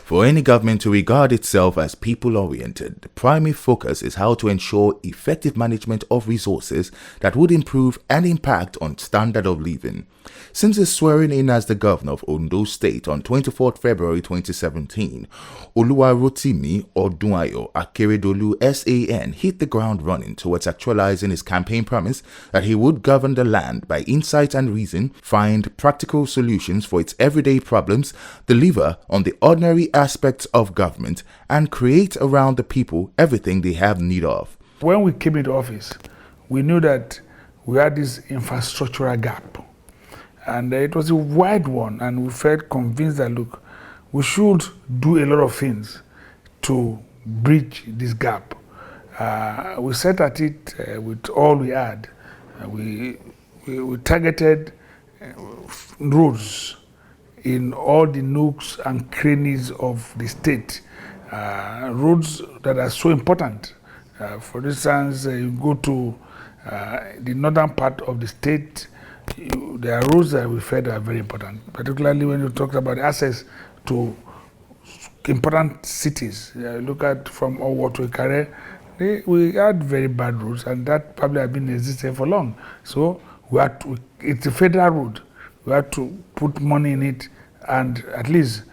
For any government to regard itself as people-oriented, the primary focus is how to ensure effective management of resources that would improve and impact on standard of living. Since his swearing in as the governor of Ondo State on 24 February 2017, Rotimi Akeredolu SAN hit the ground running towards actualizing his campaign promise that he would govern the land by insight and reason, find practical solutions for its everyday problems, deliver on the ordinary aspects of government, and create around the people everything they have need of. When we came into office, we knew that we had this infrastructural gap. And it was a wide one, and we felt convinced that, look, we should do a lot of things to bridge this gap. We set at it with all we had. We targeted roads in all the nooks and crannies of the state, roads that are so important. For instance, you go to the northern part of the state, there are roads that we felt are very important, particularly when you talk about access to important cities. Look at from Owo to Ikare, we had very bad roads, and that probably has been existing for long. So we had to, it's a federal road. We had to put money in it and at least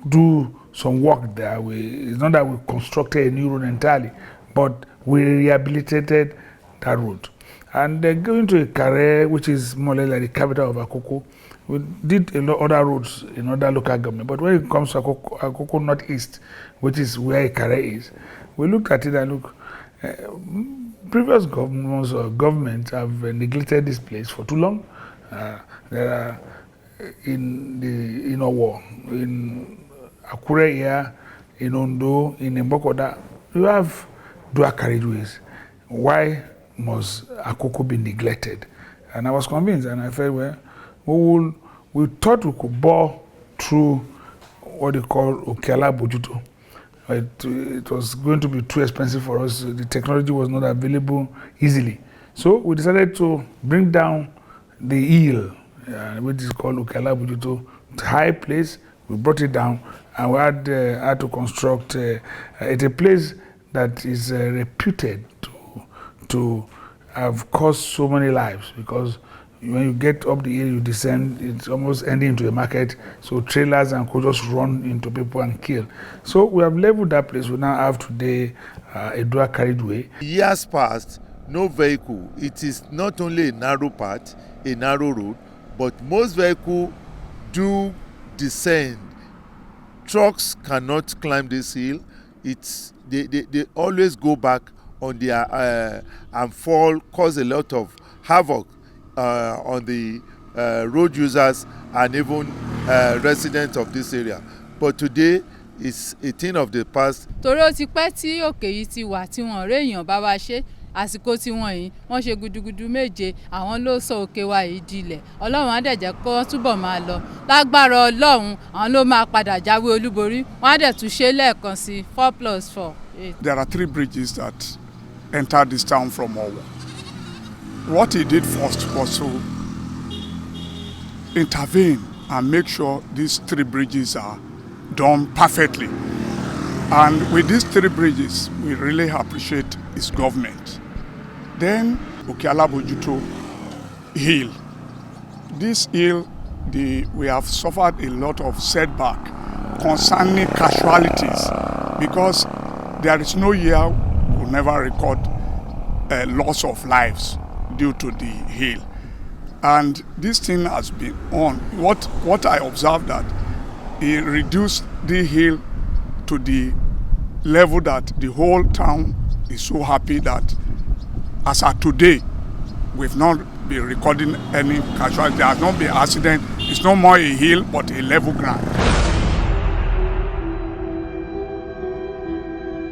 do some work there. It's not that we constructed a new road entirely, but we rehabilitated that road. And going to Ikare, which is more or less like the capital of Akoko, we did a lot of other roads in other local government. But when it comes to Akoko Northeast, which is where Ikare is, we looked at it and look, previous governments or governments have neglected this place for too long. There are in Owo, in Akure here, in Ondo, in Mbokoda, you have dual carriageways. Why must Akoko be neglected? And I was convinced, and I felt, well, we thought we could bore through what they call Okeala Bojuto. It was going to be too expensive for us. The technology was not available easily. So we decided to bring down the hill, which is called Okeala Bojuto. It's a high place. We brought it down, and we had to construct at a place that is reputed to have caused so many lives, because when you get up the hill, you descend, it's almost ending into a market, so trailers and could just run into people and kill. So we have leveled that place. We now have today a dual carriageway. Years past, no vehicle. It is not only a narrow path, a narrow road, but most vehicles do descend. Trucks cannot climb this hill. They always go back on their and fall, cause a lot of havoc on the road users and even residents of this area. But today is a thing of the past. Torí ó ti pẹ́ tí òkè yìí ti wà tí wọ́n rí èèyàn bá wa ṣe àsìkò tí wọ́n ṣe gudugudu méje, àwọn ló sọ òkè wa yìí dilẹ̀. Ọlọ́run á dẹ̀ jẹ́ kó túbọ̀ máa lọ. Lágbára Ọlọ́run, àwọn ló máa padà jáwé olúborí. Wọ́n á dẹ̀ tún ṣe lẹ́ẹ̀kan sí 4+4. There are 3 bridges that entered this town from Owo. What he did first was to intervene and make sure these 3 bridges are done perfectly. And with these 3 bridges, we really appreciate his government. Then Okeala Bojuto Hill. This hill, we have suffered a lot of setback concerning casualties, because there is no year we will never record loss of lives due to the hill. And this thing has been on. What I observed that he reduced the hill to the level that the whole town is so happy that as of today, we've not been recording any casualty. There has not been accident. It's no more a hill, but a level ground.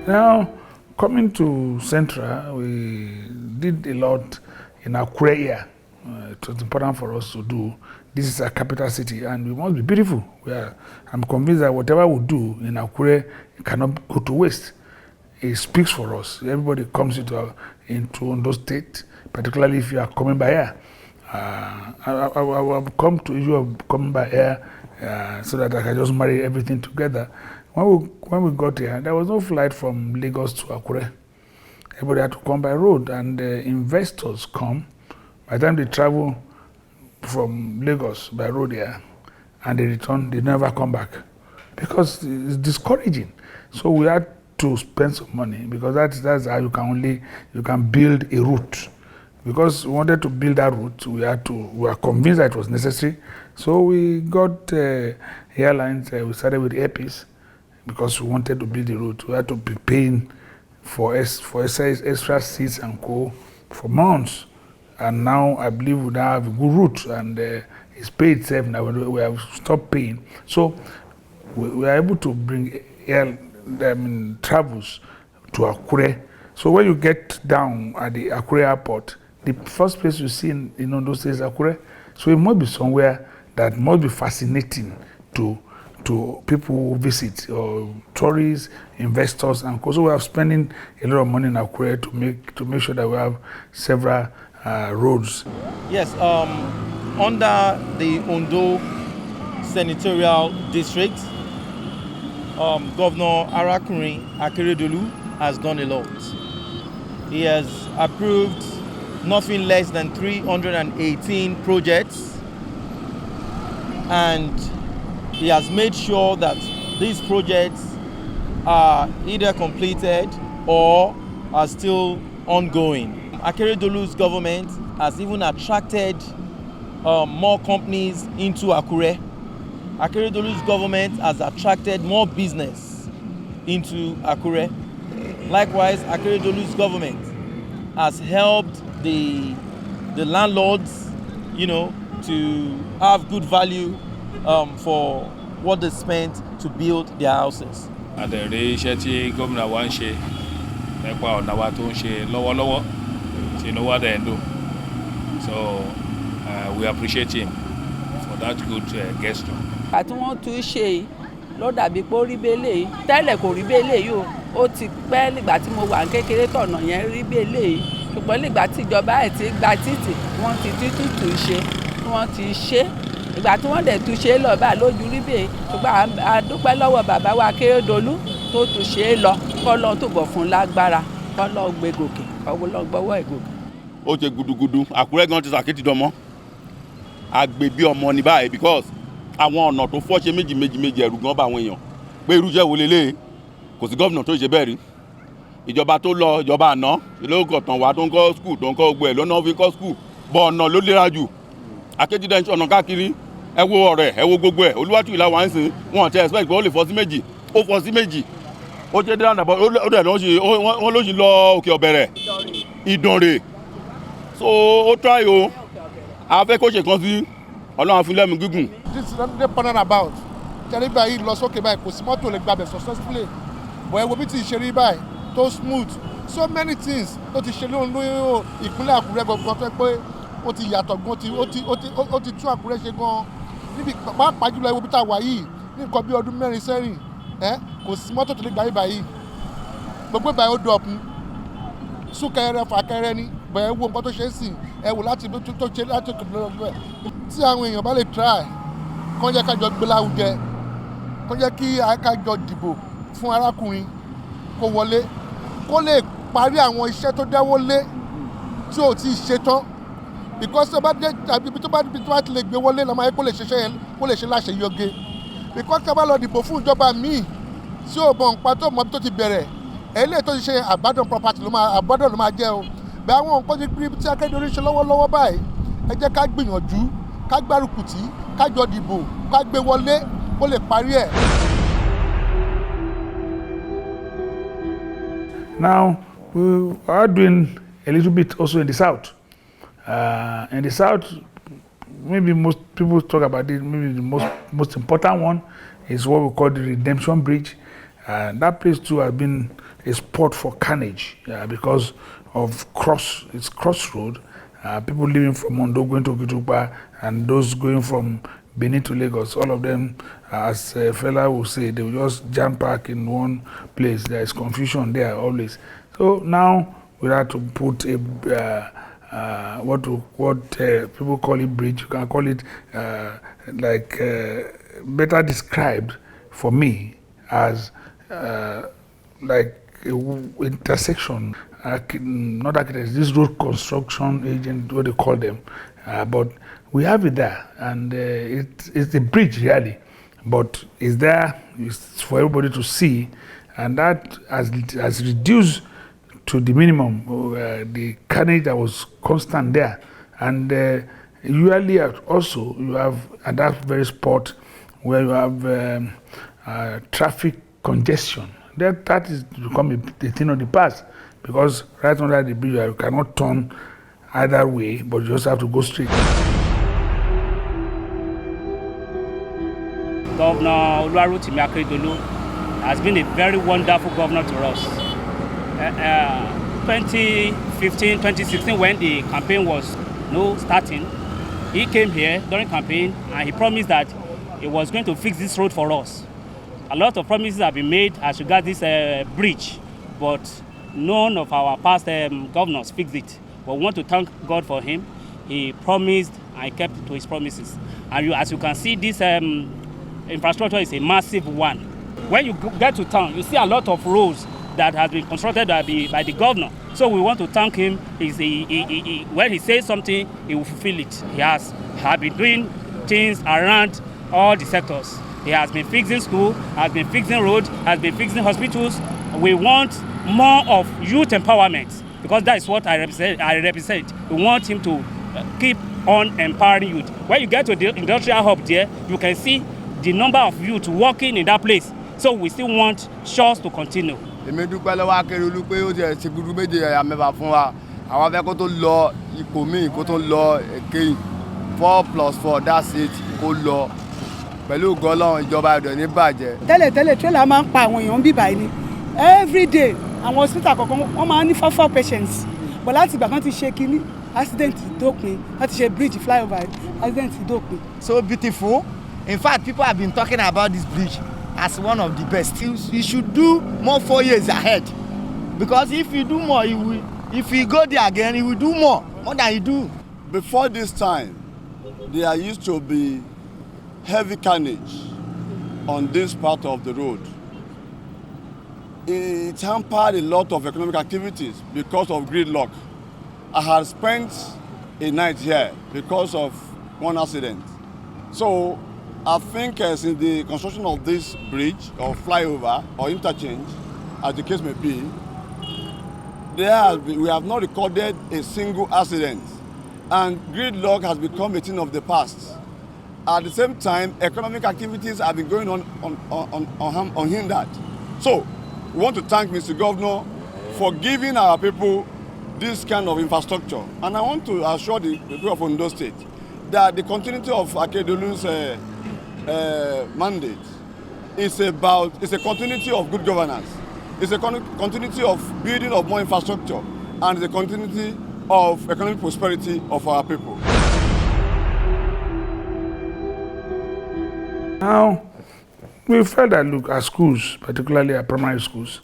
Now, coming to Central, we did a lot in Akure here. It was important for us to do. This is a capital city, and we must be beautiful. I'm convinced that whatever we do in Akure cannot go to waste. It speaks for us. Everybody comes into Ondo State, particularly if you are coming by air. I've come to issue of coming by air so that I can just marry everything together. When we got here, there was no flight from Lagos to Akure. Everybody had to come by road, and investors come. By the time they travel from Lagos by road here, and they return, they never come back because it's discouraging. So we had to spend some money, because that's how you can build a route. Because we wanted to build that route, we were convinced that it was necessary. So we got airlines. We started with Air Peace because we wanted to build the route. We had to be paying for extra seats and co for months. And now I believe we now have a good route, and it's paid itself now. We have stopped paying. So we are able to bring travels to Akure. So when you get down at the Akure airport, the first place you see in those days is Akure. So it must be somewhere that must be fascinating to people who visit, or tourists, investors, and so we are spending a lot of money in Akure to make sure that we have several roads. Yes, under the Ondo Senatorial District, Governor Rotimi Akeredolu has done a lot. He has approved nothing less than 318 projects, and he has made sure that these projects are either completed or are still ongoing. Akeredolu's government has even attracted more companies into Akure. Akeredolu's government has attracted more business into Akure. Likewise, Akeredolu's government has helped the landlords, to have good value for what they spent to build their houses. Àdẹ̀rẹ̀ iṣẹ́ tí gómìnà wa ń ṣe nípa ọ̀nà wa tó ń ṣe lọ́wọ́lọ́wọ́ tí inú wa dẹ̀ ń dùn. So we appreciate him for that good gesture. Àti wọ́n tún ṣe yìí ló dàbí pé ó rí bẹ́lẹ̀ yìí. Tẹ́lẹ̀ kò rí bẹ́lẹ̀ yìí o. Ó ti pẹ́ nígbà tí mo wà kékeré tọ̀nà yẹn rí bẹ́lẹ̀ yìí. Ṣùgbọ́n nígbà tí ìjọba ẹ̀ ti gba títì, wọ́n ti tún ṣe. Wọ́n ti ṣe. Ìgbà tí wọ́n dẹ̀ tún ṣe lọ bá lójú rí bẹ́ẹ̀. Ṣùgbọ́n a dúpẹ́ lọ́wọ́ bàbá wa Akeredolu tó tún ṣe lọ. Kọ́ lọ túbọ̀ fún lágbára. Kọ́ lọ gbé gòkè. Kọ́ lọ gbọ́wọ́ ẹ̀ gòkè. Ó ṣe gudugudu. Àkúrẹ́ gan ti sàkétì dánmọ́. Àgbèbí ọmọ ní báyìí because àwọn ọ̀nà tó fọ́ ṣe méjì ẹ̀rù gan bá àwọn èèyàn pé irúṣẹ́ wo lélẹ̀ kò sí gómìnà tó ṣe bẹ́ẹ̀ rí. Ìjọba tó lọ ìjọba àná ìlóòkọ̀ tàn wá tó ń kọ́ skul tó ń kọ́ gbogbo ẹ̀ lọ́nà fi kọ́ skul bọ̀ ọ̀nà ló lera jù. Akéjì dẹ́n ọ̀nà káàkiri ẹ wo ọ̀rẹ́ ẹ wo gbogbo ẹ̀ Olúwàtú ìlà wà ń sìn wọn ti expect pé ó lè fọ́ sí méjì ó fọ́ sí méjì ó ṣe dáná bọ́ ó dẹ̀ wọ́n ló ṣe lọ òkè ọ̀bẹ̀rẹ̀ Ìdànrè so ó try o a fẹ́ kó ṣe kan sí Ọlọ́run fún lẹ́mìí gígùn. This is the panel about tẹ́lẹ̀ báyìí lọ sókè báyìí kò sí mọ́tò lè gbàbẹ̀ successfully bọ̀ ẹ wo bí ti ṣe rí báyìí tó smooth so many things tó ti ṣe lóhun ìpínlẹ̀ Àkúrẹ́ gbọ̀ngàn tó pé ó ti yàtọ̀ gan ó ti tún Àkúrẹ́ ṣe gan níbi pàápàá jùlọ ewu bí tá a wà yìí ní nǹkan bí ọdún 4 sẹ́yìn kò sí mọ́tò tó lè gbà yí báyìí gbogbo ìbáyìí ó dọ̀pun súnkẹrẹ fàkẹrẹ ni bọ̀ ẹ wo nǹkan tó ṣe é sìn ẹ wò láti tó ṣe láti òkè tí àwọn èèyàn bá lè try kán jẹ́ kájọ gbé láwùjẹ kán jẹ́ kí kájọ dìbò fún arákùnrin kó wọlé kó lè parí àwọn iṣẹ́ tó dáwọ́ lé tí ò tí ì ṣe tán because tó bá dé ibi tó bá ti lè gbé wọlé lọ́mọ ayé kó lè ṣiṣẹ́ yẹn kó lè ṣe láṣẹ yọge because tó bá lọ dìbò fún ìjọba míì tí ò mọ̀ nípa tó mọ̀ tó ti bẹ̀rẹ̀ eléyìí tó ti ṣe abandon property ló máa jẹ́ o bẹ́ẹ̀ àwọn nǹkan tí Akéredolu ṣe lọ́wọ́lọ́wọ́ báyìí ẹ jẹ́ ká gbìyànjú ká gbárùkù tì ká jọ dìbò ká gbé wọlé kó lè parí ẹ̀. Now we are doing a little bit also in the south. In the south, maybe most people talk about it. Maybe the most important one is what we call the Redemption Bridge. That place too has been a spot for carnage because of it's crossroad. People living from Ondo going to Okitupa and those going from Benin to Lagos, all of them, as a fella will say, they will just jam pack in one place. There is confusion there always. So now we have to put a what people call it bridge. You can call it like better described for me as like an intersection, not architects, this road construction agent, what they call them, but we have it there, and it's a bridge really, but it's there, it's for everybody to see, and that has reduced to the minimum the carnage that was constant there. And usually also you have at that very spot where you have traffic congestion. That is become a thing of the past, because right under the bridge you cannot turn either way, but you just have to go straight. Governor Rotimi Akeredolu has been a very wonderful governor to us. 2015, 2016, when the campaign was starting, he came here during campaign and he promised that he was going to fix this road for us. A lot of promises have been made as regards this bridge, but none of our past governors fixed it. But we want to thank God for him. He promised and he kept to his promises. And as you can see, this infrastructure is a massive one. When you get to town, you see a lot of roads that has been constructed by the governor. So we want to thank him. When he says something, he will fulfill it. He has been doing things around all the sectors. He has been fixing school, has been fixing roads, has been fixing hospitals. We want more of youth empowerment, because that is what I represent. We want him to keep on empowering youth. When you get to the industrial hub there, you can see the number of youth working in that place. So we still want Shores to continue. Èmi dúpẹ́ lọ́wọ́ Akeredolu pé ó jẹ́ ṣe gudu méje àmẹ́fà fún wa. Àwọn afẹ́ kó tó lọ ipò míì kó tó lọ èkéyìn 4+4 that's it kó lọ pẹ̀lú gọ́lọ́run ìjọba ẹ̀dọ̀ ní bàjẹ́. Tẹ́lẹ̀ trailer máa ń pa àwọn èèyàn bíbá yìí ni every day àwọn hospital kọ̀ọ̀kan wọ́n máa ń ní 4 patients, but láti ìgbà kan ti ṣe kínní accident dópin, láti ṣe bridge flyover accident dópin. So beautiful. In fact, people have been talking about this bridge as one of the best. You should do more 4 years ahead, because if you do more, if you go there again, you will do more than you do. Before this time, there used to be heavy carnage on this part of the road. It hampered a lot of economic activities because of gridlock. I had spent a night here because of one accident. So I think since the construction of this bridge or flyover or interchange, as the case may be, we have not recorded a single accident, and gridlock has become a thing of the past. At the same time, economic activities have been going on unhindered. So we want to thank Mr. Governor for giving our people this kind of infrastructure, and I want to assure the people of Ondo State that the continuity of Akeredolu's mandate is a continuity of good governance. It's a continuity of building of more infrastructure, and the continuity of economic prosperity of our people. Now, we felt that, look, our schools, particularly our primary schools,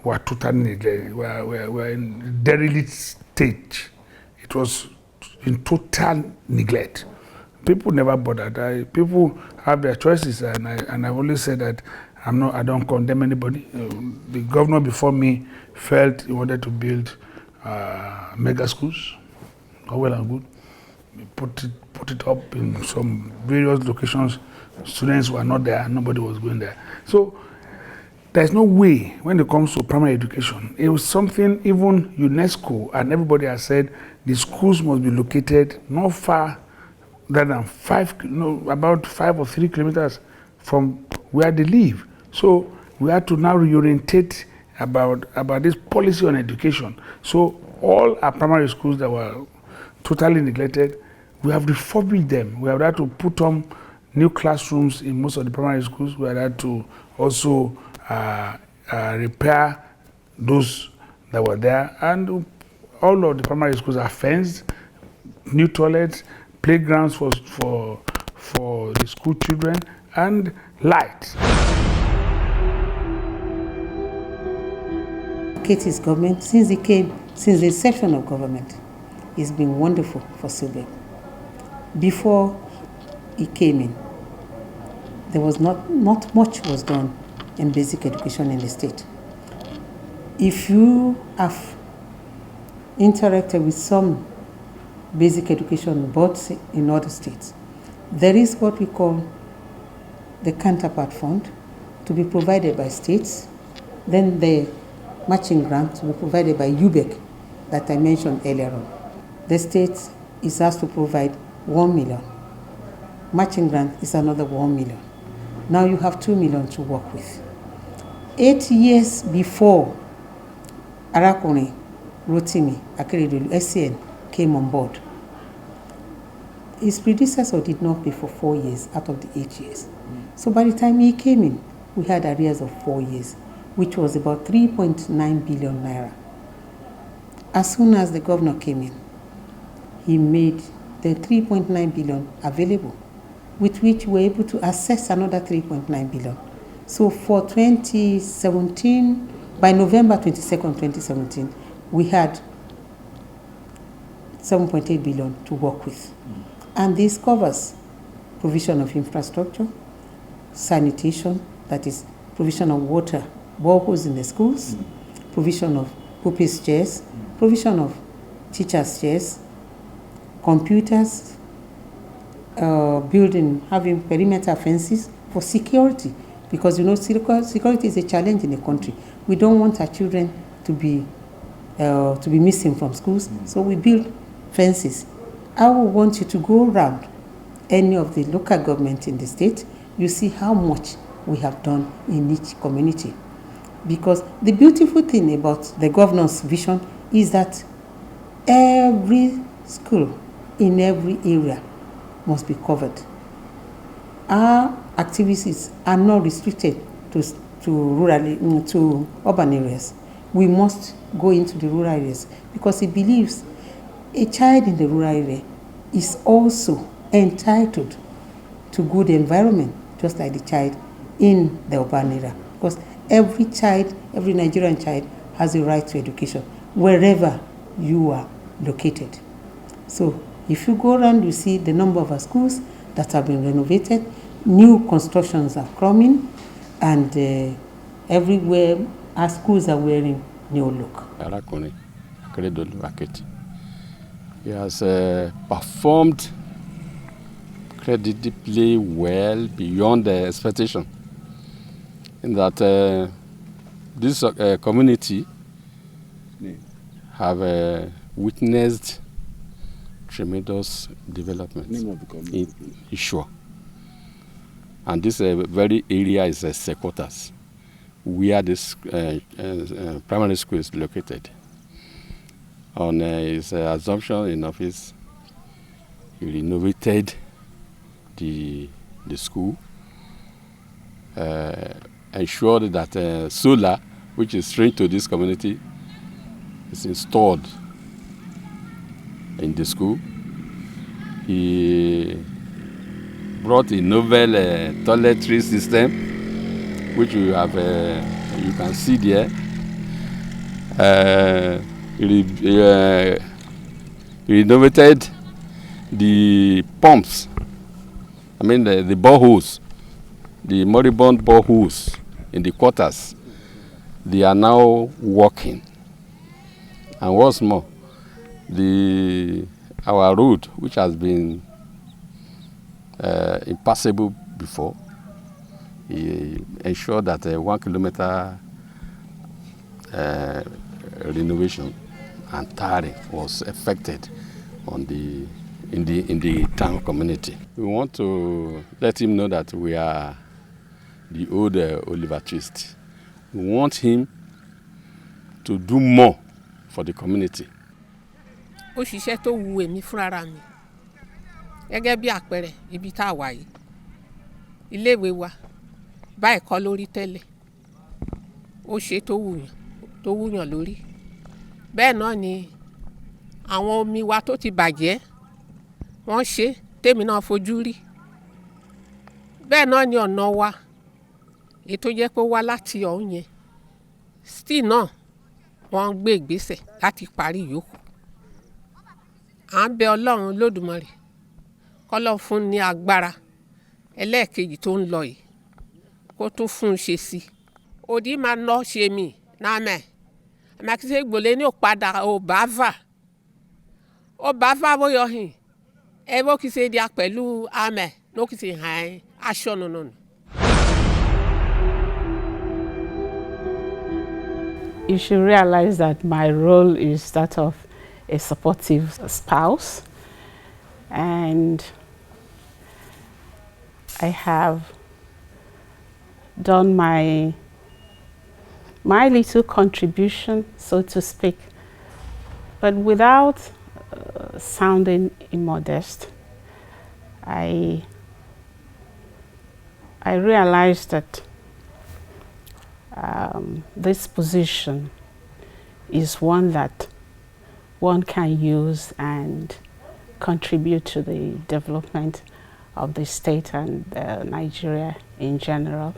were totally neglected, were in derelict stage. It was in total neglect. People never bothered. People have their choices, and I've always said that I don't condemn anybody. The governor before me felt he wanted to build mega schools. All well and good. We put it up in some various locations. Students were not there. Nobody was going there. So there's no way when it comes to primary education. It was something even UNESCO and everybody has said the schools must be located not far than about 5 or 3 kilometers from where they live. So we had to now reorientate about this policy on education. So all our primary schools that were totally neglected, we have refurbished them. We have had to put on new classrooms in most of the primary schools. We had to also repair those that were there, and all of the primary schools are fenced, new toilets, playgrounds for the school children, and lights. Katie's government, since the inception of government, it's been wonderful for Silbe. Before he came in, there was not much was done in basic education in the state. If you have interacted with some basic education boards in other states, there is what we call the counterpart fund to be provided by states, then the matching grant to be provided by UBEC that I mentioned earlier on. The state is asked to provide 1 million. Matching grant is another 1 million. Now you have 2 million to work with. 8 years before Arakuni Rotimi Akeredolu SCN came on board, his predecessor did not pay for 4 years out of the 8 years. So by the time he came in, we had arrears of 4 years, which was about 3.9 billion naira. As soon as the governor came in, he made the 3.9 billion available, with which we were able to access another 3.9 billion. So for 2017, by November 22nd, 2017, we had 7.8 billion to work with. And this covers provision of infrastructure, sanitation, that is provision of water, boreholes in the schools, provision of pupils chairs, provision of teachers' chairs, computers, building, having perimeter fences for security, because you know security is a challenge in the country. We don't want our children to be missing from schools, so we build fences. I would want you to go around any of the local government in the state. You see how much we have done in each community. Because the beautiful thing about the governor's vision is that every school in every area must be covered. Our activities are not restricted to urban areas. We must go into the rural areas because he believes a child in the rural area is also entitled to good environment, just like the child in the urban area. Because every child, every Nigerian child has a right to education, wherever you are located. So if you go around, you see the number of our schools that have been renovated, new constructions are coming, and everywhere our schools are wearing new look. Rotimi Akeredolu. He has performed credibly well beyond the expectation, in that this community have witnessed tremendous development in Ishua. And this very area is Sekotas, where this primary school is located. On his assumption in office, he renovated the school, ensured that solar, which is strange to this community, is installed in the school. He brought a novel toiletry system, which you have, you can see there. He renovated the pumps, I mean the boreholes, the moribund boreholes in the quarters. They are now working. And what's more, our road, which has been impassable before, he ensured that 1 kilometer renovation and tarring was effected in the town community. We want to let him know that we are the old Oliver Twist. We want him to do more for the community. Ó ṣiṣẹ́ tó wu èmi fúnra mi gẹ́gẹ́ bí àpẹẹrẹ ibi tá a wà yìí, iléèwé wa báyìí kọ́ lórí tẹ́lẹ̀, ó ṣe tó wúyàn lórí. Bẹ́ẹ̀ náà ni àwọn omi wa tó ti bàjẹ́ wọ́n ṣe tèmi náà fojú rí. Bẹ́ẹ̀ náà ni ọ̀nà wa èyí tó jẹ́ pé ó wá láti ọ̀hún yẹn, still náà wọ́n gbé ìgbésẹ̀ láti parí yòókù. À ń bẹ Ọlọ́run Olódùmarè kọ́lọ́ fún ní agbára ẹlẹ́ẹ̀kejì tó ń lọ yìí kó tún fún un ṣe sí. Òdì máa ná ṣe mí náà mẹ́. Àmàkíṣe gbòlé ní òpadà òbáfà. Òbáfà bóyá hìn. Ẹ bó kìí ṣe di apẹ̀lú àmẹ́ ló kìí ṣe hàn aṣọ nùnú. You should realize that my role is that of a supportive spouse, and I have done my little contribution, so to speak, but without sounding immodest. I realized that this position is one that one can use and contribute to the development of the state and Nigeria in general.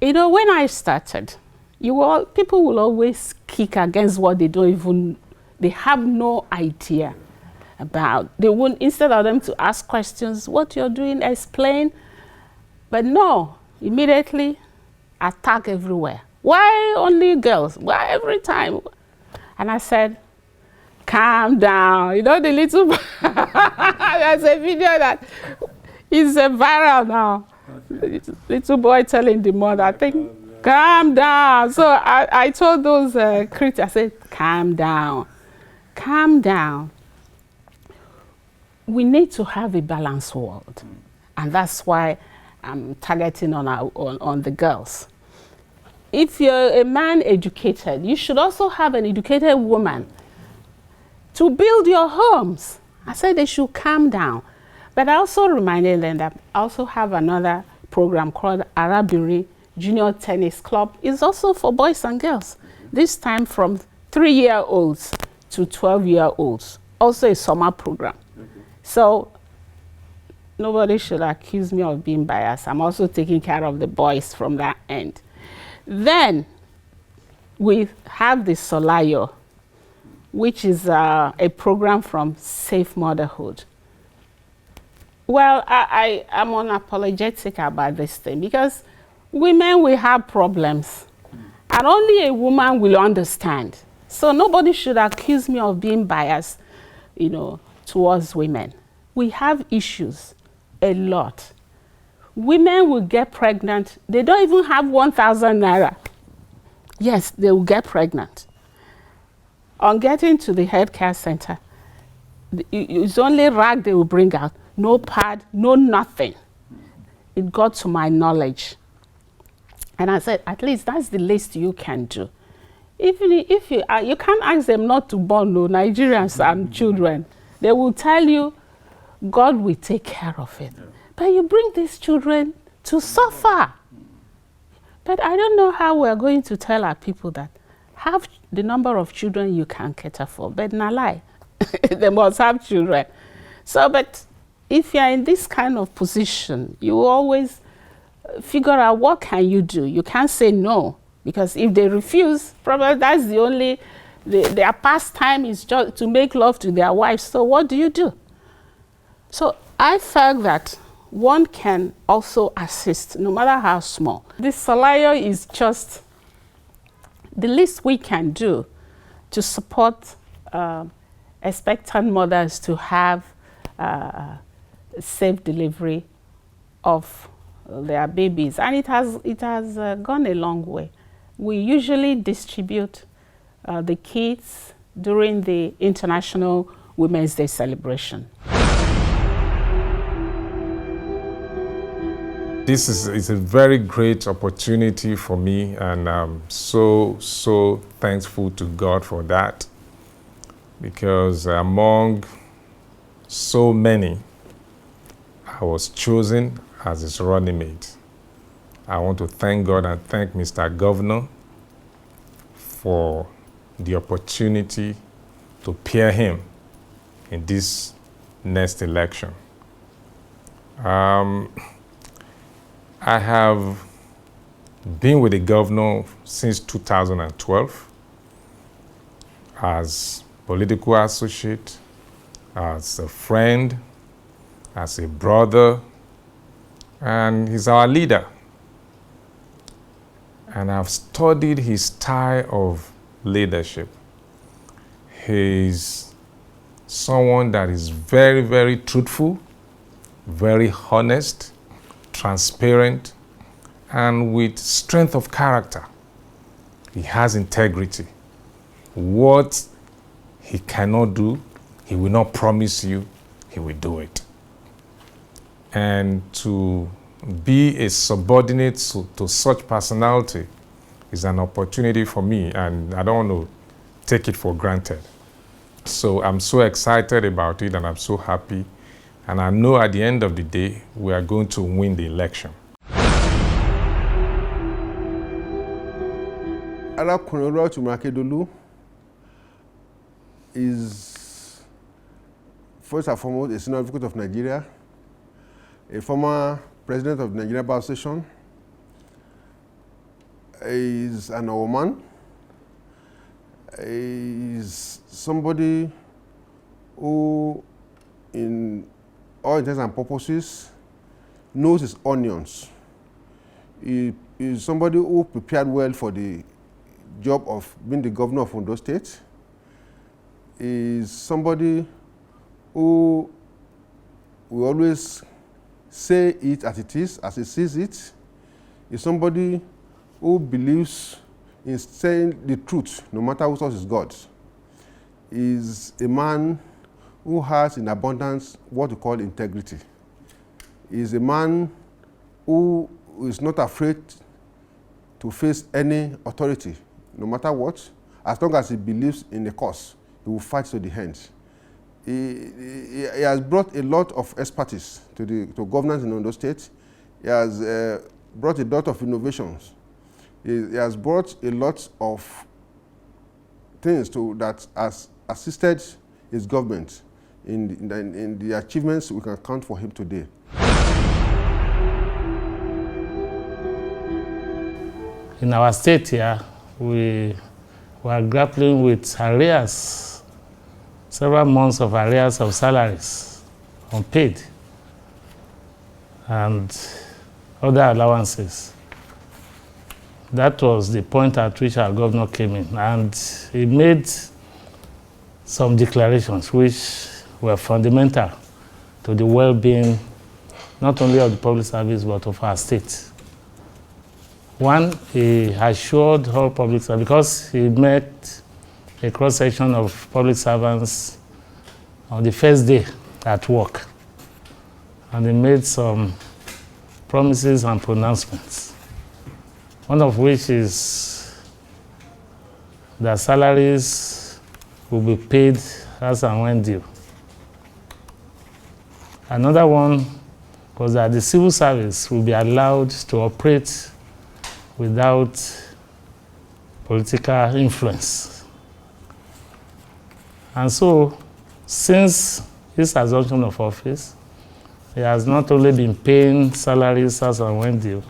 You know, when I started, people will always kick against what they have no idea about. They won't, instead of them to ask questions, what you're doing, explain. But no, immediately attack everywhere. Why only girls? Why every time? And I said, calm down. You know, the little, there's a video that is viral now. Little boy telling the mother, I think, calm down. So I told those critics, I said, calm down. Calm down. We need to have a balanced world. And that's why I'm targeting on the girls. If you're a man educated, you should also have an educated woman to build your homes. I said they should calm down. But I also reminded them that I also have another program called Arabiri Junior Tennis Club. It's also for boys and girls. This time from 3-year-olds to 12-year-olds. Also a summer program. So nobody should accuse me of being biased. I'm also taking care of the boys from that end. Then we have the Solayo, which is a program from Safe Motherhood. Well, I'm unapologetic about this thing because women will have problems and only a woman will understand. So nobody should accuse me of being biased, you know, towards women. We have issues, a lot. Women will get pregnant. They don't even have 1,000 naira. Yes, they will get pregnant. On getting to the healthcare center, it's only rag they will bring out. No pad, no nothing. It got to my knowledge. And I said, at least that's the least you can do. Even if you can't ask them not to born no Nigerians and children. They will tell you, God will take care of it. But you bring these children to suffer. But I don't know how we're going to tell our people that have the number of children you can cater for. But not lie. They must have children. So, but if you're in this kind of position, you always figure out what can you do. You can't say no. Because if they refuse, probably that's the only, their pastime is just to make love to their wives. So what do you do? So I felt that one can also assist, no matter how small. This Salayo is just the least we can do to support expectant mothers to have safe delivery of their babies. And it has gone a long way. We usually distribute the kits during the International Women's Day celebration. This is a very great opportunity for me, and I'm so thankful to God for that, because among so many, I was chosen as his running mate. I want to thank God and thank Mr. Governor for the opportunity to peer him in this next election. I have been with the governor since 2012 as political associate, as a friend, as a brother, and he's our leader. and I've studied his style of leadership. He's someone that is very, very truthful, very honest, transparent, and with strength of character. He has integrity. What he cannot do, he will not promise you, he will do it. And to be a subordinate to such personality is an opportunity for me, and I don't want to take it for granted. So I'm so excited about it, and I'm so happy. And I know at the end of the day, we are going to win the election. Rotimi Akeredolu is, first and foremost, a senior advocate of Nigeria, a former president of the Nigerian Bar Association. He is an Oman. He is somebody who, in all intents and purposes, knows his onions. He is somebody who prepared well for the job of being the governor of Ondo State. He is somebody who will always say it as it is, as he sees it. He is somebody who believes in saying the truth, no matter who source is God. He is a man who has in abundance what we call integrity. He is a man who is not afraid to face any authority, no matter what. As long as he believes in the cause, he will fight to the end. He has brought a lot of expertise to governance in Ondo State. He has brought a lot of innovations. He has brought a lot of things that has assisted his government in the achievements we can count for him today. In our state here, we are grappling with arrears, several months of arrears of salaries, unpaid, and other allowances. That was the point at which our governor came in, and he made some declarations which were fundamental to the well-being not only of the public service but of our state. One, he assured all public servants, because he met a cross-section of public servants on the first day at work, and he made some promises and pronouncements. One of which is that salaries will be paid as and when due. Another one was that the civil service will be allowed to operate without political influence. And so, since his assumption of office, he has not only been paying salaries as and when due,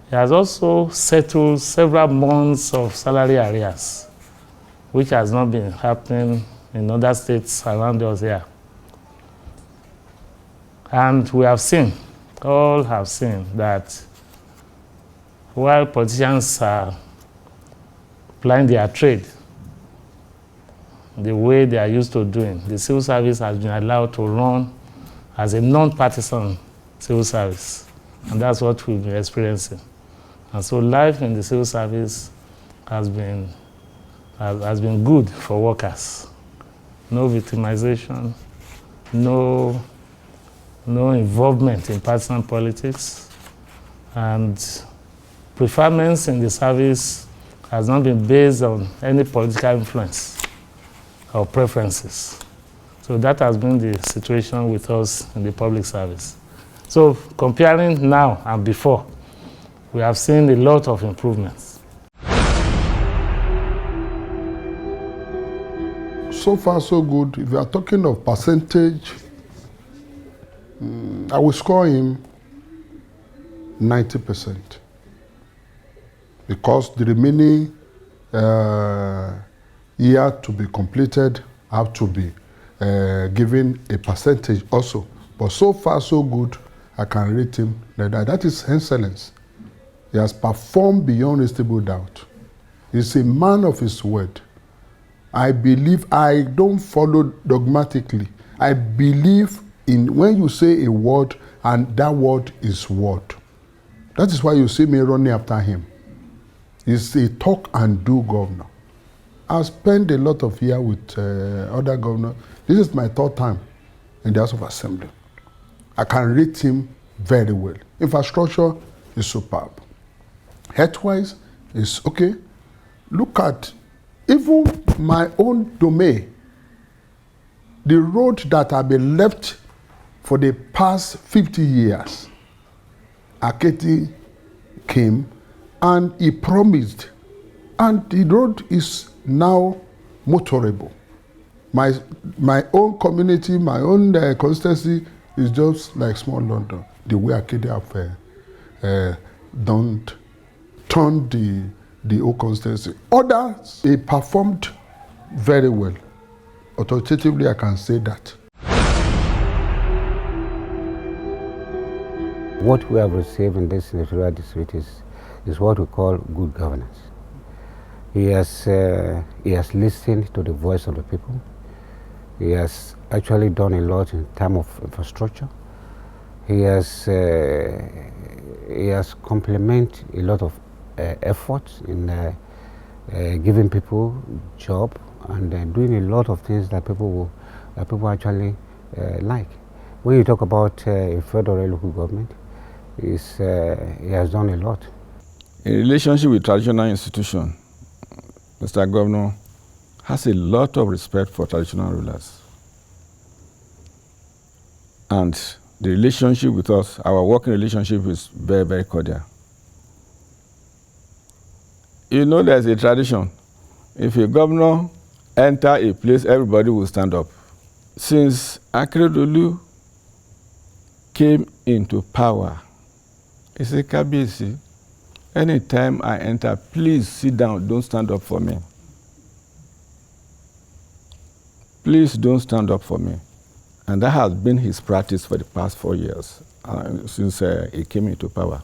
he has also settled several months of salary arrears, which has not been happening in other states around us here. And we have seen, all have seen, that while politicians are plying their trade the way they are used to doing, the civil service has been allowed to run as a non-partisan civil service. And that's what we've been experiencing. And so life in the civil service has been good for workers. No victimization, no involvement in partisan politics, and preference in the service has not been based on any political influence or preferences. So that has been the situation with us in the public service. So comparing now and before, we have seen a lot of improvements. So far, so good. If you are talking of percentage, I will score him 90%. Because the remaining year to be completed have to be given a percentage also. But so far, so good, I can rate him like that. That is excellence. He has performed beyond reasonable doubt. He's a man of his word. I believe, I don't follow dogmatically. I believe in when you say a word and that word is word. That is why you see me running after him. He's a talk and do governor. I've spent a lot of years with other governors. This is my third time in the House of Assembly. I can rate him very well. Infrastructure is superb. Health-wise is okay. Look at even my own domain. The road that have been left for the past 50 years, Aketi came and he promised, and the road is now motorable. My own community, my own constituency is just like small London. The way Aketi have turned the whole constituency. Others, they performed very well. Authoritatively, I can say that. What we have received in this senatorial district is what we call good governance. He has listened to the voice of the people. He has actually done a lot in terms of infrastructure. He has complemented a lot of efforts in giving people job and doing a lot of things that people actually like. When you talk about a federal local government, he has done a lot. In relationship with traditional institutions, Mr. Governor has a lot of respect for traditional rulers. And the relationship with us, our working relationship is very, very cordial. You know there's a tradition. If a governor enters a place, everybody will stand up. Since Akeredolu came into power, he said, Kabiyesi, anytime I enter, please sit down, don't stand up for me. Please don't stand up for me. And that has been his practice for the past 4 years, since he came into power.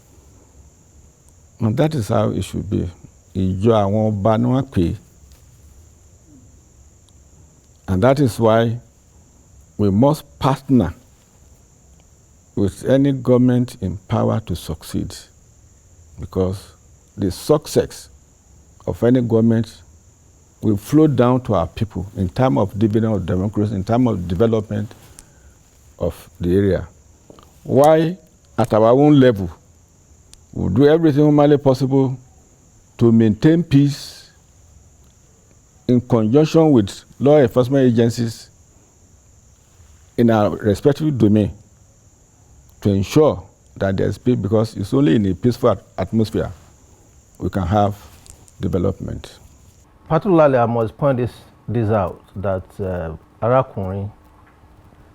And that is how it should be. And that is why we must partner with any government in power to succeed, because the success of any government will flow down to our people in terms of dividend of democracy, in terms of development of the area. Why, at our own level, we'll do everything humanly possible to maintain peace in conjunction with law enforcement agencies in our respective domain to ensure that there's peace, because it's only in a peaceful atmosphere we can have development. Particularly, I must point this out, that Arakunrin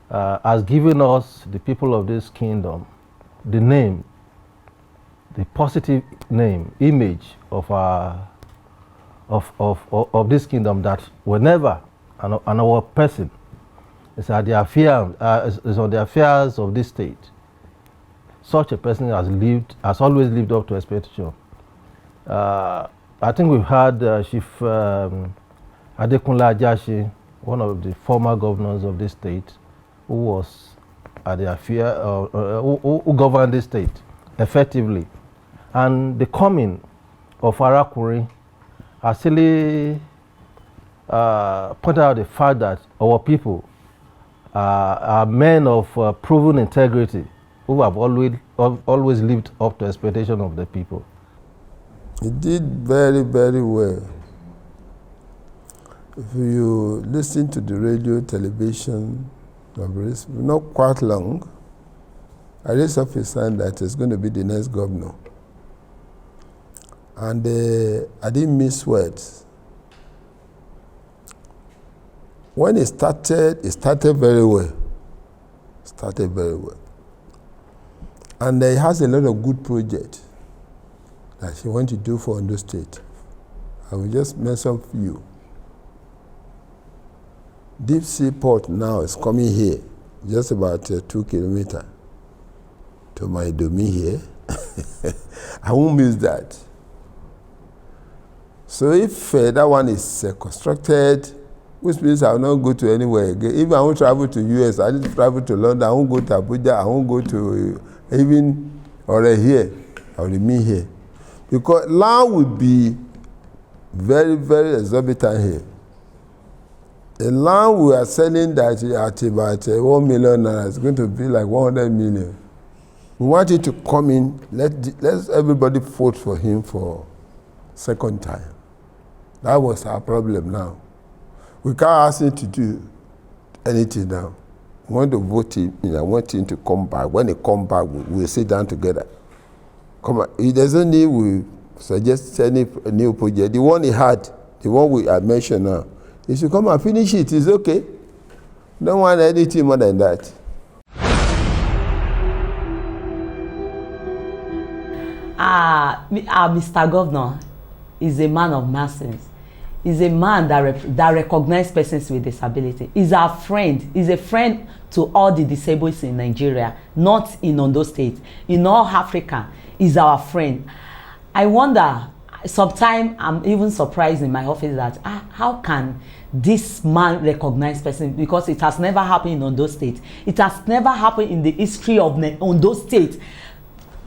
has given us, the people of this kingdom, the name, the positive name, image of this kingdom, that whenever our person is at the is on the affairs of this state, such a person has always lived up to expectation. I think we've had Chief Adekunle Ajashi, one of the former governors of this state, who was at the affair, who governed this state effectively. And the coming of Arakunrin has really pointed out the fact that our people are men of proven integrity, who have always lived up to expectation of the people. He did very, very well. If you listen to the radio, television, not quite long, I raised up his hand that he's going to be the next governor. And I didn't miss words. When it started very well. Started very well. And he has a lot of good projects that he wants to do for Ondo State. I will just mention a few. Deep Sea Port now is coming here, just about 2 kilometers to my domain here. I won't miss that. So if that one is constructed, which means I will not go to anywhere again. If I won't travel to US, I need to travel to London, I won't go to Abuja, I won't go to even here, I will remain here. Because land will be very, very exorbitant here. The land we are selling that at about 1 million naira is going to be like 100 million. We want it to come in, let everybody vote for him for second time. That was our problem now. We can't ask him to do anything now. We want to vote him, I want him to come back. When he come back, we'll sit down together. Come on. He doesn't need we suggest any new project. The one he had, the one I mentioned now, he should come and finish it. It's okay. Don't want anything more than that. Mr. Governor is a man of masses. He's a man that recognizes persons with disability. He's our friend. He's a friend to all the disabled in Nigeria, not in Ondo State. In all Africa, he's our friend. I wonder, sometimes I'm even surprised in my office that how can this man recognize person, because it has never happened in Ondo State. It has never happened in the history of Ondo State.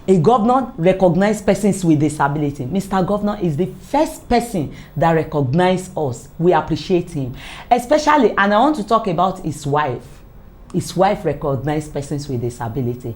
A governor recognizes persons with disability. Mr. Governor is the first person that recognizes us. We appreciate him. Especially, and I want to talk about his wife. His wife recognizes persons with disability.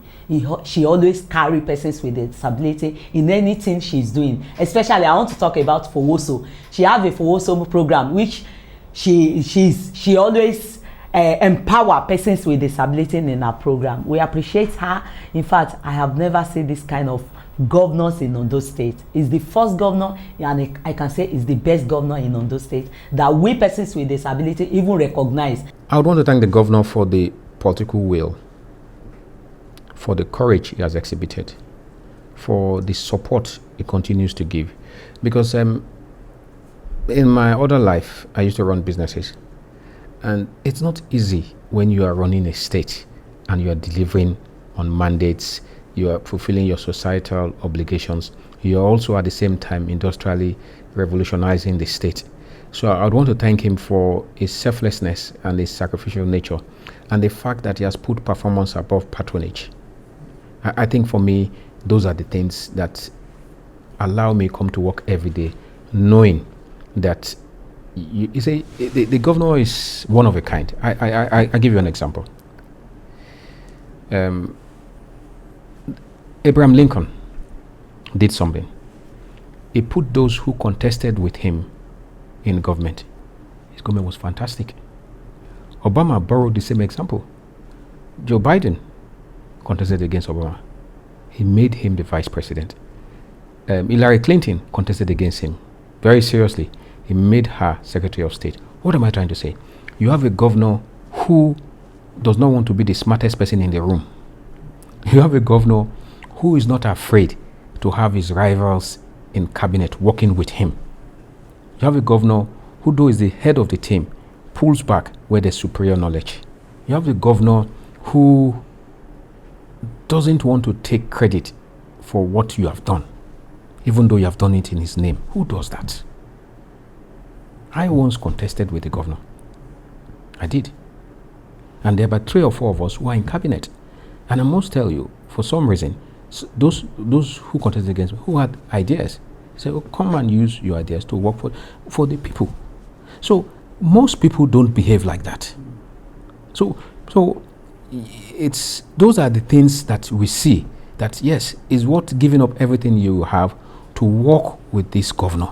She always carries persons with disability in anything she's doing. Especially, I want to talk about Fowoso. She has a Fowoso program which she always empower persons with disability in our program. We appreciate her. In fact, I have never seen this kind of governors in Ondo State. He's the first governor, and I can say he's the best governor in Ondo State that we persons with disability even recognize. I would want to thank the governor for the political will, for the courage he has exhibited, for the support he continues to give. Because in my other life, I used to run businesses. And it's not easy when you are running a state and you are delivering on mandates, you are fulfilling your societal obligations. You are also at the same time industrially revolutionizing the state. So I would want to thank him for his selflessness and his sacrificial nature, and the fact that he has put performance above patronage. I think for me, those are the things that allow me to come to work every day, knowing that you say the governor is one of a kind. I give you an example. Abraham Lincoln did something. He put those who contested with him in government. His government was fantastic. Obama borrowed the same example. Joe Biden contested against Obama. He made him the vice president. Hillary Clinton contested against him very seriously. He made her Secretary of State. What am I trying to say? You have a governor who does not want to be the smartest person in the room. You have a governor who is not afraid to have his rivals in cabinet working with him. You have a governor who, though is the head of the team, pulls back where there's superior knowledge. You have a governor who doesn't want to take credit for what you have done, even though you have done it in his name. Who does that? I once contested with the governor. I did. And there were 3 or 4 of us who are in cabinet. And I must tell you, for some reason, those who contested against me, who had ideas, said, oh, come and use your ideas to work for the people. So most people don't behave like that. So those are the things that we see, that yes, is what giving up everything you have to work with this governor.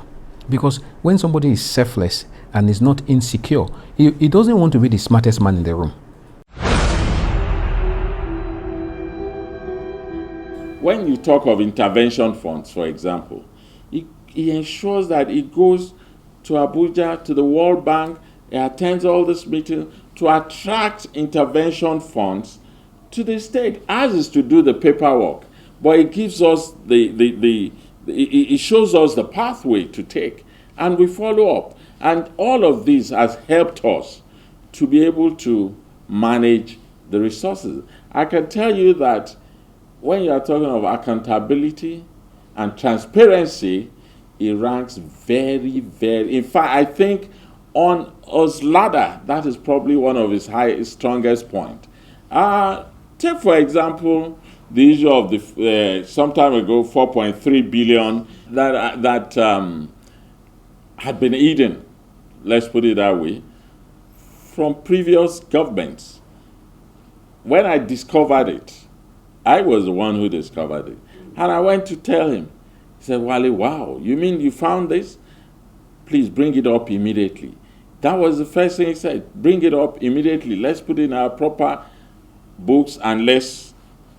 Because when somebody is selfless and is not insecure, he doesn't want to be the smartest man in the room. When you talk of intervention funds, for example, he ensures that it goes to Abuja, to the World Bank, he attends all this meeting to attract intervention funds to the state. Ours is to do the paperwork, but it gives us it shows us the pathway to take, and we follow up. And all of this has helped us to be able to manage the resources. I can tell you that when you are talking of accountability and transparency, he ranks very, very. In fact, I think on his ladder, that is probably one of his strongest point. Take for example the issue of the some time ago 4.3 billion that had been hidden, let's put it that way, from previous governments. When I discovered it, I was the one who discovered it, and I went to tell him. He said, "Wale, wow, you mean you found this? Please bring it up immediately." That was the first thing he said. Bring it up immediately. Let's put it in our proper books and let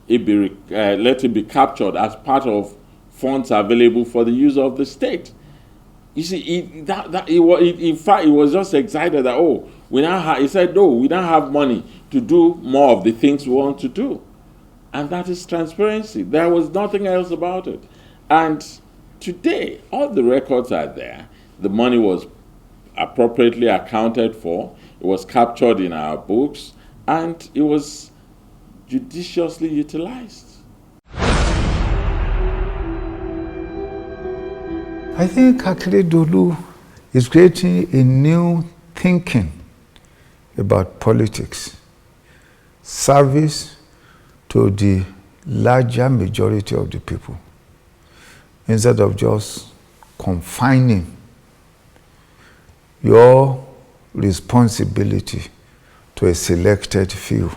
it be captured as part of funds available for the use of the state. You see, in fact, he was just excited that, oh, he said, no, we now have money to do more of the things we want to do. And that is transparency. There was nothing else about it. And today, all the records are there. The money was appropriately accounted for. It was captured in our books, and it was judiciously utilized. I think Akeredolu is creating a new thinking about politics, service to the larger majority of the people, instead of just confining your responsibility to a selected few.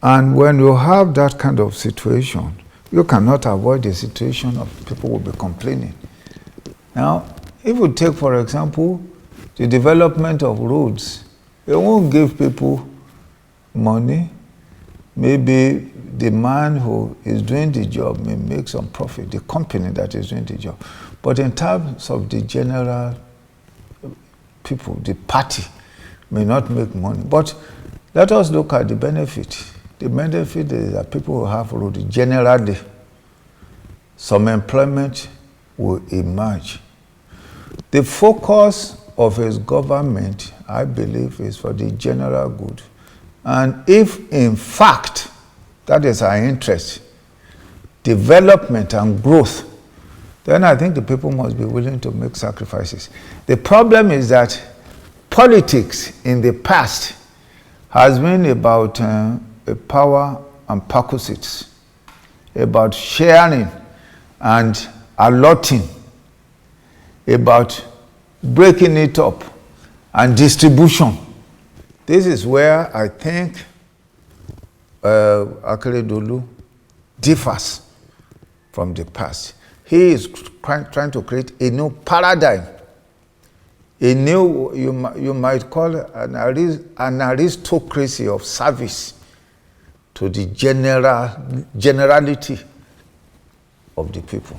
And when you have that kind of situation, you cannot avoid the situation of people will be complaining. Now, if you take, for example, the development of roads, it won't give people money. Maybe the man who is doing the job may make some profit, the company that is doing the job. But in terms of the general people, the party may not make money. But let us look at the benefit. The benefit is that people who have roads, generally, some employment will emerge. The focus of his government, I believe, is for the general good. And if, in fact, that is our interest, development and growth, then I think the people must be willing to make sacrifices. The problem is that politics in the past has been about power and perquisites, about sharing and allotting, about breaking it up and distribution. This is where I think Akeredolu differs from the past. He is trying to create a new paradigm, a new, you might call it an aristocracy of service to the generality of the people.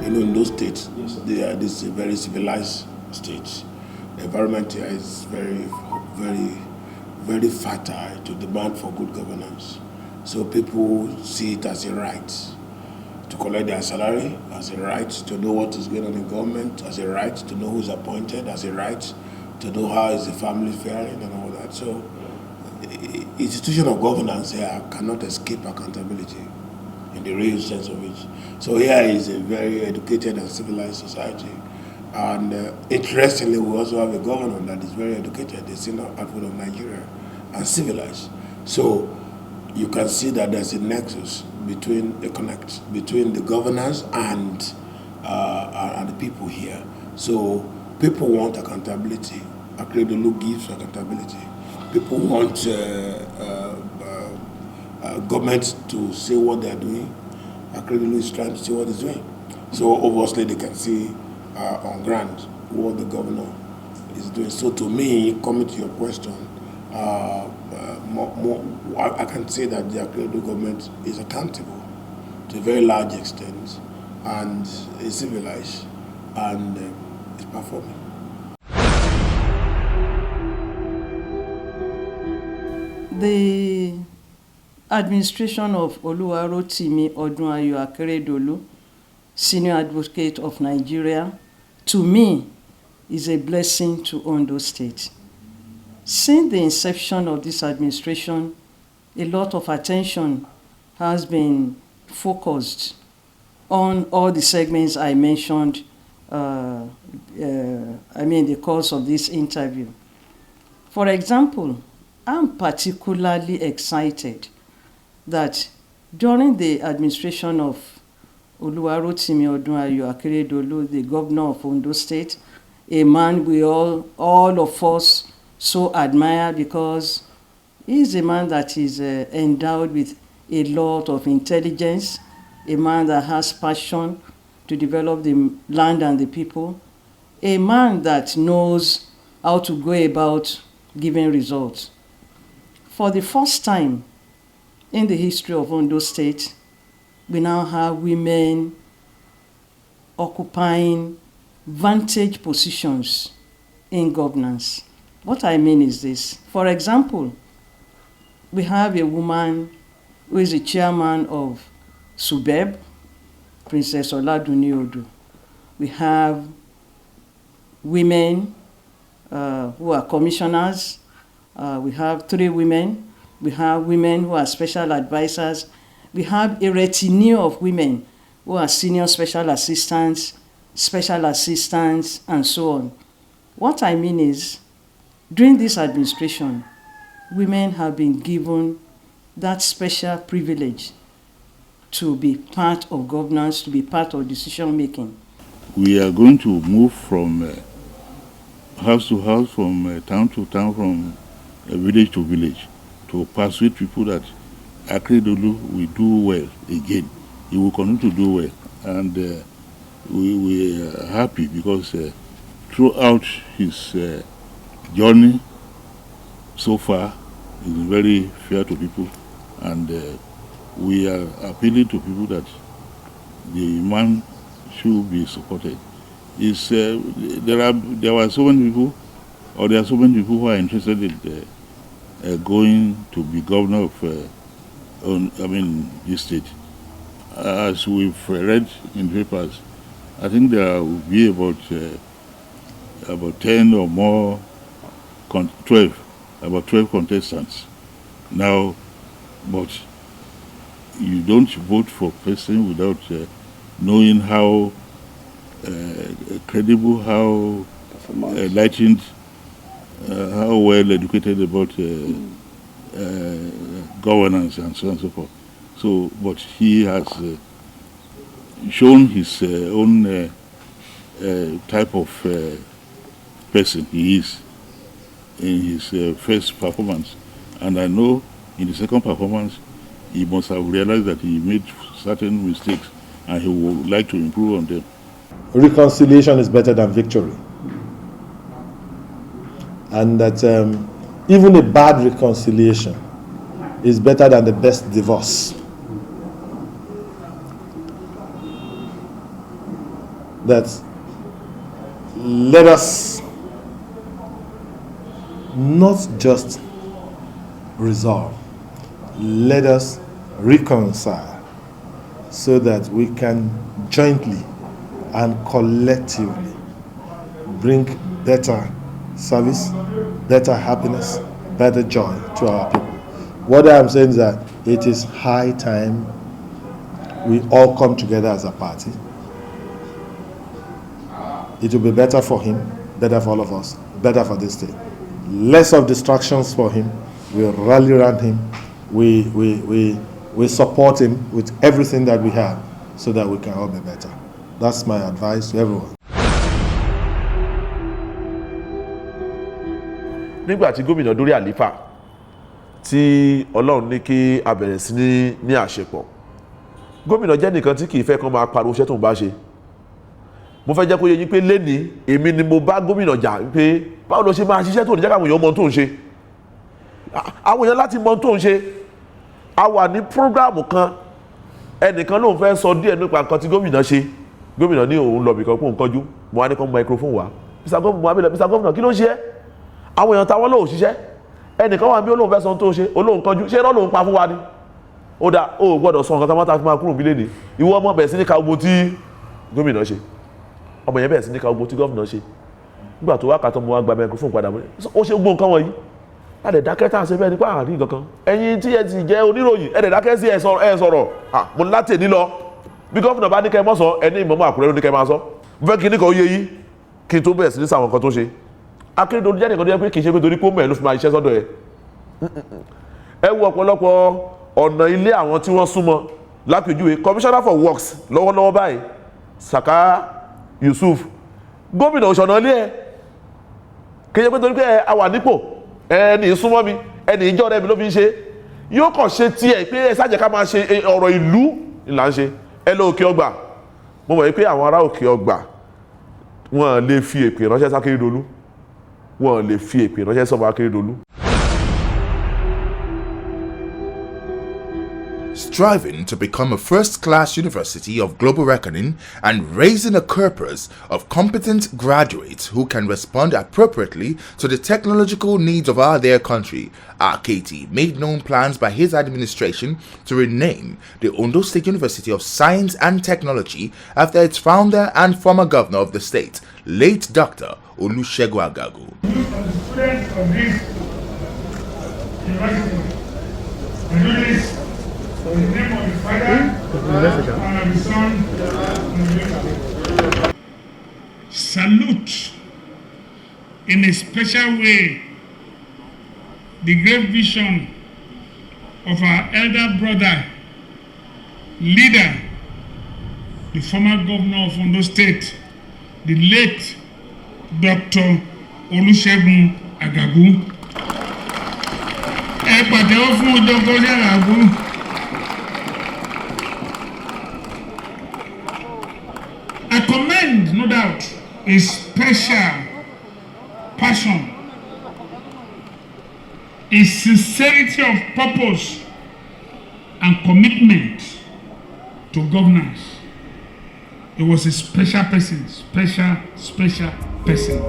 You know, in those states, this is a very civilized state. The environment here is very, very, very fertile to demand for good governance. So people see it as a right to collect their salary, as a right to know what is going on in government, as a right to know who's appointed, as a right to know how is the family faring and all that. So institution of governance here cannot escape accountability in the real sense of it. So here is a very educated and civilized society. And interestingly, we also have a governor that is very educated, the senior output of Nigeria, and civilized. So you can see that there's a nexus between a connect between the governors and the people here. So people want accountability. Akeredolu gives accountability. People want government to say what they are doing. Akeredolu is trying to see what he's doing. So obviously they can see on ground what the governor is doing. So to me, coming to your question, I can say that the Akeredolu government is accountable to a very large extent and is civilized and is performing. The administration of Rotimi Akeredolu, Senior Advocate of Nigeria, to me, is a blessing to Ondo State. Since the inception of this administration, a lot of attention has been focused on all the segments I mentioned in the course of this interview. For example, I'm particularly excited that during the administration of Rotimi Akeredolu, the governor of Ondo State, a man we all of us so admire because he's a man that is endowed with a lot of intelligence, a man that has passion to develop the land and the people, a man that knows how to go about giving results. For the first time in the history of Ondo State, we now have women occupying vantage positions in governance. What I mean is this. For example, we have a woman who is the chairman of SUBEB, Princess Oladuni Odu. We have women who are commissioners. We have 3 women. We have women who are special advisors. We have a retinue of women who are senior special assistants, and so on. What I mean is, during this administration, women have been given that special privilege to be part of governance, to be part of decision making. We are going to move from house to house, from town to town, from village to village, to persuade people that Akeredolu will do well again. He will continue to do well. And we are happy because throughout his journey so far, he's been very fair to people. And we are appealing to people that the man should be supported. There are so many people who are interested in going to be governor of this state. As we've read in papers, I think there will be about 10 or more, 12 contestants now. But you don't vote for a person without knowing how credible, how enlightened, how well educated about governance and so on and so forth. So, but he has shown his own type of person he is in his first performance. And I know in the second performance, he must have realized that he made certain mistakes and he would like to improve on them. Reconciliation is better than victory. And that even a bad reconciliation is better than the best divorce. That let us not just resolve, let us reconcile so that we can jointly and collectively bring better service, better happiness, better joy to our people. What I'm saying is that it is high time we all come together as a party. It will be better for him, better for all of us, better for this state. Less of distractions for him. We rally around him. We support him with everything that we have so that we can all be better. That's my advice to everyone. Nígbà tí gómìnà dórí àlééfà tí Ọlọ́run ní kí a bẹ̀rẹ̀ sí ní àṣepọ̀, gómìnà jẹ́ nìkan tí kì í fẹ́ kán máa pariwo iṣẹ́ tó ń bá ṣe. Mo fẹ́ jẹ́ kó yé yín pé lénìí èmi ni mo bá gómìnà jà pé báwo ló ṣe máa ṣiṣẹ́ tó ní jẹ́ káwọn èèyàn mọ tó ń ṣe. Àwọn èèyàn láti mọ tó ń ṣe. A wà ní prógráàmù kan, ẹnìkan ló ń fẹ́ sọ díẹ̀ nípa nǹkan tí gómìnà ṣe. Gómìnà ní òun lọ bìkan pé òun kọjú, mo wá ní kán microphone wá. Mr. Gómìnà kí ló ń ṣe é? Àwọn èèyàn táwọn lóò ṣiṣẹ́. Ẹnìkan wà bí olóhùn fẹ́ sọ tó ṣe, olóhùn kọjú, ṣé irọ́ lòun pa fún wa ni? Ó dá ó gbọ́dọ̀ sọ nǹkan táwọn tá fi máa kúrò nílé ni. Ìwọ ọmọ bẹ̀rẹ̀ sí ní ka gbogbo tí gómìnà ṣe. Ọmọ yẹn bẹ̀rẹ̀ sí ní ka gbogbo tí gómìnà ṣe. Nígbà tó wá kàtọ́ mo wá gba microphone padà mọ́. Ó ṣe gbogbo nǹkan wọ̀nyí. láti dákẹ́ tá à ń ṣe bẹ́ẹ̀ nípa àárín kankan ẹ̀yin tí ẹ ti jẹ́ oníròyìn ẹ̀ dákẹ́ sí ẹ̀ sọ̀rọ̀ mo ní láti èní lọ bí gómìnà bá ní kẹ́ ẹ mọ́ sọ ẹni ìmọ̀mọ́ Àkúrẹ́ ló ní kẹ́ ẹ máa sọ mo fẹ́ kí ní kan ó yé yí kí n tó bẹ̀rẹ̀ sí ní sàwọn nǹkan tó ṣe Akérédolú jẹ́ nìkan tó yẹ pé kì í ṣe pé torí pé ó mọ̀ ẹ̀ ló fi máa ṣiṣẹ́ sọ́dọ̀ ẹ̀ ẹ wo ọ̀pọ̀lọpọ̀ ọ̀nà ilé àwọn tí wọ́n súnmọ́ lápèjúwe commissioner for works lọ́wọ́lọ́wọ́ báyìí Saka Yusuf gómìnà òṣèlú ilé ẹ̀ kì í ṣe pé torí pé a wà nípò ẹni súnmọ́ mi ẹni ìjọ rẹ̀ mi ló fi ń ṣe yóò kàn ṣe tiẹ̀ pé ẹ ṣáàjẹ́ ká máa ṣe ọ̀rọ̀ ìlú là ń ṣe ẹ lọ Òkè Ọgbà mo mọ̀ pé àwọn ará Òkè Ọgbà wọn lè fi èpè ránṣẹ́ s'Akérédolú wọn lè fi èpè ránṣẹ́ sọ́mọ Akérédolú. Striving to become a first-class university of global reckoning and raising a corpus of competent graduates who can respond appropriately to the technological needs of their country, RKT made known plans by his administration to rename the Ondo State University of Science and Technology after its founder and former governor of the state, late Dr. Olusegun Agagu. Students of this university do this in the name of the Father, and of the Son, and of the Holy Spirit. Salute in a special way the great vision of our elder brother, leader, the former governor of Ondo State, the late Dr. Olusegun Agagu. Ẹ pàtẹ́wọ́ fún Dr. Agagu. I commend, no doubt, a special passion, a sincerity of purpose and commitment to governance. He was a special person, special person.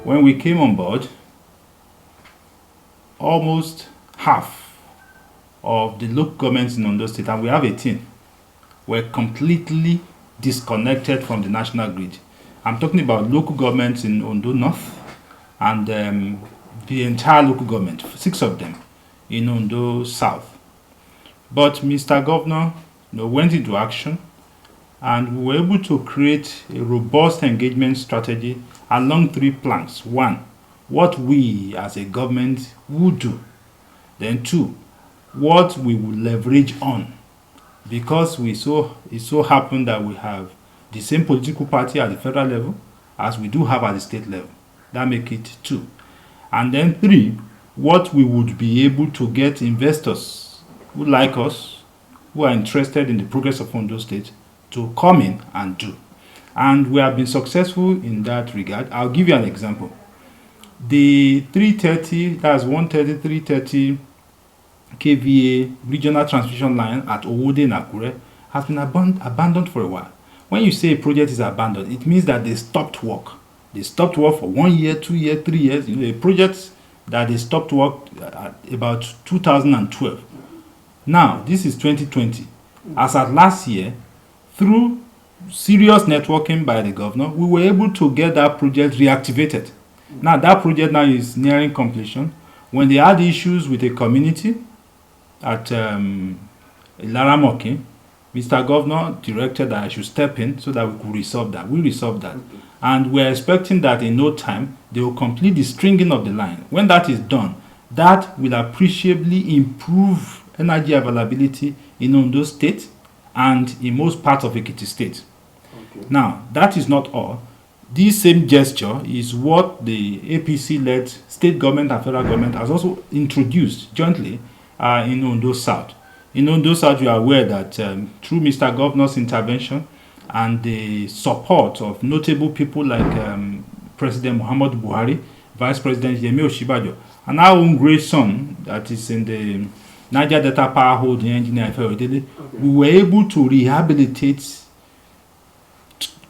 When we came on board, almost half of the local governments in Ondo State, and we have 18, were completely disconnected from the national grid. I'm talking about local governments in Ondo North and the entire local government, 6 of them in Ondo South. But Mr. Governor went into action, and we were able to create a robust engagement strategy along 3 planks. 1, what we as a government would do. Then 2, what we would leverage on. Because it so happened that we have the same political party at the federal level as we do have at the state level. That makes it 2. And then 3, what we would be able to get investors who like us, who are interested in the progress of Ondo State, to come in and do. And we have been successful in that regard. I'll give you an example. The 330, that's 130, 330 kVA regional transmission line at Owode in Akure has been abandoned for a while. When you say a project is abandoned, it means that they stopped work. They stopped work for 1 year, 2 years, 3 years. A project that they stopped work at about 2012. Now, this is 2020. As at last year, through serious networking by the governor, we were able to get that project reactivated. Now, that project now is nearing completion. When they had issues with a community at Ilaramoki, Mr. Governor directed that I should step in so that we could resolve that. We resolved that. And we're expecting that in no time, they will complete the stringing of the line. When that is done, that will appreciably improve energy availability in Ondo State and in most parts of Ekiti State. Okay. Now, that is not all. This same gesture is what the APC-led state government and federal government has also introduced jointly in Ondo South. In Ondo South, you are aware that through Mr. Governor's intervention and the support of notable people like President Muhammadu Buhari, Vice President Yemi Osinbajo, and our own great son that is in Niger Delta Power Holding engineer Akeredolu, we were able to rehabilitate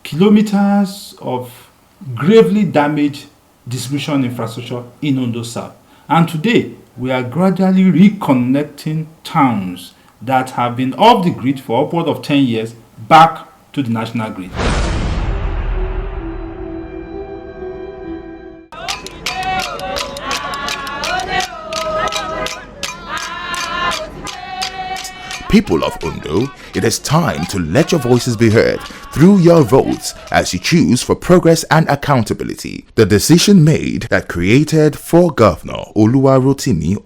kilometers of gravely damaged distribution infrastructure in Ondo South. And today, we are gradually reconnecting towns that have been off the grid for upward of 10 years back to the national grid. People of Ondo, it is time to let your voices be heard through your votes as you choose for progress and accountability. The decision made that created for Governor Rotimi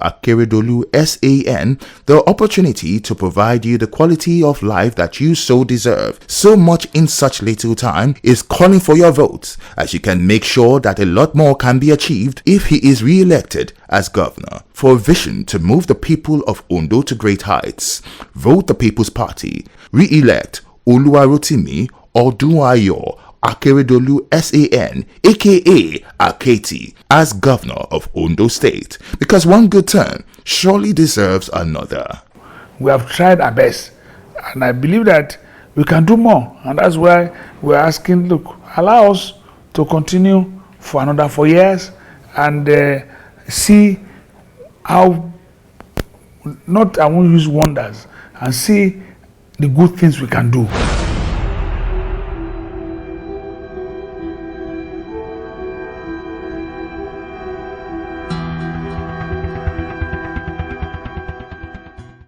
Akeredolu SAN the opportunity to provide you the quality of life that you so deserve, so much in such little time, is calling for your votes as you can make sure that a lot more can be achieved if he is re-elected as governor. For a vision to move the people of Ondo to great heights, vote the People's Party. Re-elect Rotimi Akeredolu SAN, aka Aketi, as governor of Ondo State, because one good turn surely deserves another. We have tried our best, and I believe that we can do more, and that's why we're asking, look, allow us to continue for another 4 years and see how, I won't use wonders, and see the good things we can do.